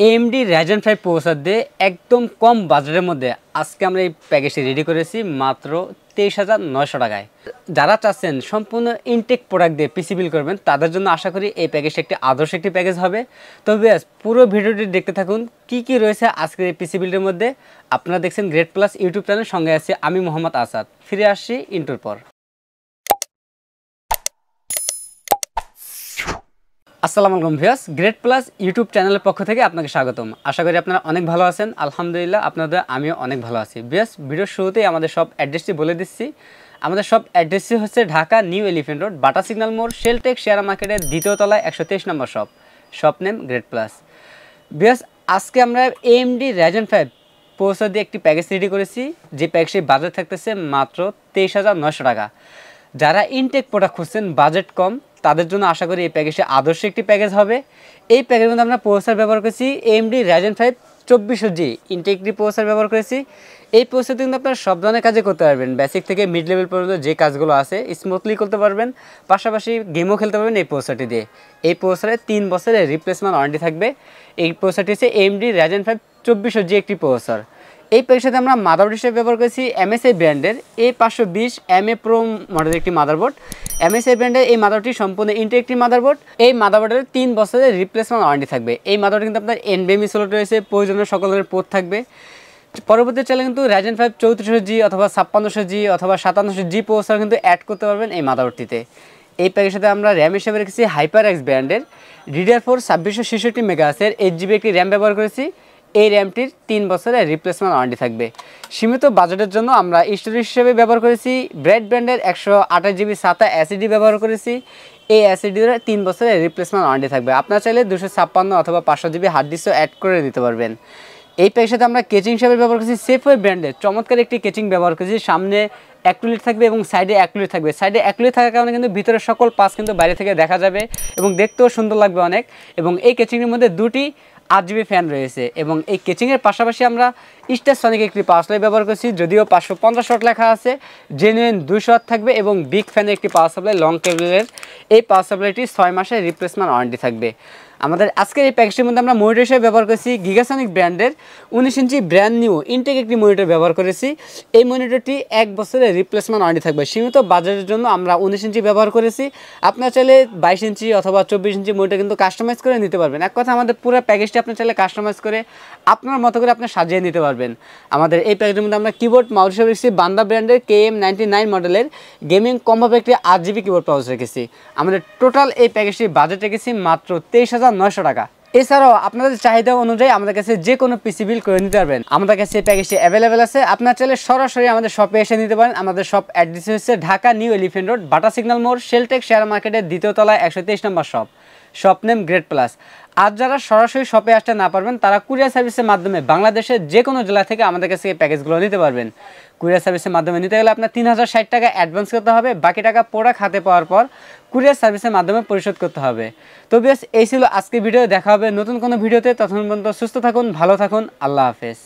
AMD Ryzen 5 processor দিয়ে একদম কম বাজেটের মধ্যে আজকে আমরা এই প্যাকেজটি রেডি করেছি মাত্র 23,900 টাকায়। যারা চাচ্ছেন সম্পূর্ণ ইনটেক প্রোডাক্ট দিয়ে পিসি বিল্ড করবেন তাদের জন্য আশা করি এই প্যাকেজটি একটি আদর্শ একটি প্যাকেজ হবে। তবে পুরো ভিডিওটি দেখতে থাকুন কি কি রয়েছে আজকের এই পিসি বিল্ডের মধ্যে। আপনারা দেখছেন গ্রেট প্লাস ইউটিউব চ্যানেল, সঙ্গে আছি আমি মোহাম্মদ আসাদ। ফিরে আসছি ইন্টুর পর। আসসালামু আলাইকুম ভিউয়ার্স, গ্রেট প্লাস ইউটিউব চ্যানেলের পক্ষ থেকে আপনাকে স্বাগতম। আশা করি আপনারা অনেক ভালো আছেন। আলহামদুলিল্লাহ আপনাদের আমিও অনেক ভালো আছি। ভিউয়ার্স, ভিডিওর শুরুতেই আমাদের সব অ্যাড্রেসটি বলে দিচ্ছি। আমাদের সব অ্যাড্রেসটি হচ্ছে Dhaka new elephant road, Bata signal মোড়, শেলটেক শেয়ার মার্কেটের দ্বিতীয় তলায় 123 নম্বর shop name great plus. Viewers, আজকে আমরা AMD Ryzen 5 প্রসেসর দিয়ে একটি প্যাকেজ রেডি করেছি, যে প্যাকেজটির বাজেট থাকতেছে মাত্র 23,900 টাকা। যারা ইনটেক প্রোডাক্ট খুঁজছেন, বাজেট কম, তাদের জন্য আশা করি এই প্যাকেজটি আদর্শ একটি প্যাকেজ হবে। এই প্যাকেজের মধ্যে আমরা প্রসেসর ব্যবহার করেছি AMD Ryzen 5 2400G ইনটেগ্রিটি প্রসেসর ব্যবহার করেছি। এই প্রসেসর কিন্তু আপনারা সব ধরনের কাজে করতে পারবেন, বেসিক থেকে মিড লেভেল পর্যন্ত যে কাজগুলো আছে স্মুথলি করতে পারবেন, পাশাপাশি গেমও খেলতে পারবেন এই প্রসেসরটি দিয়ে। এই প্রসেসরে 3 বছরের রিপ্লেসমেন্ট ওয়ারেন্টি থাকবে। এই প্রসেসরটি হচ্ছে AMD Ryzen 5 2400G একটি প্রসেসর। এই প্যাকের সাথে আমরা মাদারবোর্ড হিসেবে ব্যবহার করেছি MSI ব্র্যান্ডের A520 MA Pro মডেলের একটি মাদারবোর্ড। MSI ব্র্যান্ডের এই মাদারবোর্ডটি সম্পূর্ণ ইনটেক একটি মাদারবোর্ড। এই মাদারবোর্ডের 3 বছরের রিপ্লেসমেন্ট ওয়ারেন্টি থাকবে। এই মাদারবোর্ড কিন্তু আপনার NVMe স্লট রয়েছে, প্রয়োজনীয় সকল ধরনের পোর্ট থাকবে। পরবর্তী চাইলে কিন্তু Ryzen 5 3400G অথবা 5600G অথবা 5700G প্রসেসর কিন্তু অ্যাড করতে পারবেন এই মাদারবোর্ডটিতে। এই প্যাকের সাথে আমরা র্যাম হিসেবে রেখেছি HyperX ব্র্যান্ডের DDR4 2666 মেগাহার্টজের 8GB একটি র্যাম ব্যবহার করেছি। এই র্যামটির 3 বছরের রিপ্লেসমেন্ট ওয়ারেন্টি থাকবে। সীমিত বাজেটের জন্য আমরা স্টোরেজ হিসেবে ব্যবহার করেছি ব্রাইট ব্র্যান্ডের 128GB SATA SSD ব্যবহার করেছি। এই SSDর 3 বছরের রিপ্লেসমেন্ট ওয়ারেন্টি থাকবে। আপনারা চাইলে 256 অথবা 500GB হার্ড ডিস্কও অ্যাড করে দিতে পারবেন। এই প্যাকের সাথে আমরা কেচিং হিসেবে ব্যবহার করেছি সেফওয়ে ব্র্যান্ডের চমৎকার একটি কেচিং ব্যবহার করেছি। সামনে অ্যাক্রিলিক থাকবে এবং সাইডে অ্যাক্রিলিক থাকবে। সাইডে অ্যাক্রিলিক থাকার কারণে কিন্তু ভিতরের সকল পাস কিন্তু বাইরে থেকে দেখা যাবে এবং দেখতেও সুন্দর লাগবে অনেক। এবং এই কেচিংয়ের মধ্যে 2টি 8GB ফ্যান রয়েছে এবং এই কেচিংয়ের পাশাপাশি আমরা স্টারসনিক একটি পাওয়ার সাপ্লাই ব্যবহার করছি, যদিও 550 ওয়াট লেখা আছে, জেনুইন 200 ওয়াট থাকবে এবং বিগ ফ্যানের একটি পাওয়ার সাপ্লাই লং কেবলের। এই পাওয়ার সাপ্লাইটি 6 মাসের রিপ্লেসমেন্ট ওয়ারেন্টি থাকবে। আমাদের আজকের এই প্যাকেজটির মধ্যে আমরা মনিটর হিসেবে ব্যবহার করেছি গিগাসনিক ব্র্যান্ডের 19 ইঞ্চি ব্র্যান্ড নিউ ইনটেক একটি মনিটর ব্যবহার করেছি। এই মনিটরটি 1 বছরের রিপ্লেসমেন্ট ওয়ারেন্টি থাকবে। সীমিত বাজেটের জন্য আমরা 19 ইঞ্চি ব্যবহার করেছি। আপনারা চাইলে 22 ইঞ্চি অথবা 24 ইঞ্চি মনিটর কিন্তু কাস্টমাইজ করে নিতে পারবেন। এক কথা, আমাদের পুরো প্যাকেজটি আপনি চাইলে কাস্টমাইজ করে আপনার মতো করে আপনি সাজিয়ে নিতে পারবেন। আমাদের এই প্যাকেজের মধ্যে আমরা কিবোর্ড মাউস হিসেবে রেখেছি বান্দা ব্র্যান্ডের KM99 মডেলের গেমিং কম্বো একটি 8GB কিবোর্ড পাউচ রেখেছি। আমাদের টোটাল এই প্যাকেজটির বাজেট রেখেছি মাত্র 23,900 টাকা। এছাড়াও আপনাদের চাহিদা অনুযায়ী আমাদের কাছে যে কোনো পিসি বিল্ড করে নিতে পারবেন। আমাদের কাছে এই প্যাকেজটি অ্যাভেলেবেল আছে। আপনারা চাইলে সরাসরি আমাদের শপে এসে নিতে পারেন। আমাদের শপ অ্যাড্রেস হচ্ছে Dhaka new elephant road, Bata signal মোড়, শেলটেক শেয়ার মার্কেটের দ্বিতীয় তলায় 123 নম্বর শপ নেম গ্রেট প্লাস। আর যারা সরাসরি শপে আসতে না পারবেন তারা কুরিয়ার সার্ভিসের মাধ্যমে বাংলাদেশের যে কোনো জেলা থেকে আমাদের কাছে এই প্যাকেজগুলো নিতে পারবেন। কুরিয়ার সার্ভিসের মাধ্যমে নিতে গেলে আপনার 3060 টাকা অ্যাডভান্স করতে হবে, বাকি টাকা প্রোডাক্ট হাতে পাওয়ার পর কুরিয়ার সার্ভিসের মাধ্যমে পরিশোধ করতে হবে। তো বেশ, এই ছিল আজকের ভিডিও। দেখা হবে নতুন কোনো ভিডিওতে। ততক্ষণ পর্যন্ত সুস্থ থাকুন, ভালো থাকুন, আল্লাহ হাফেজ।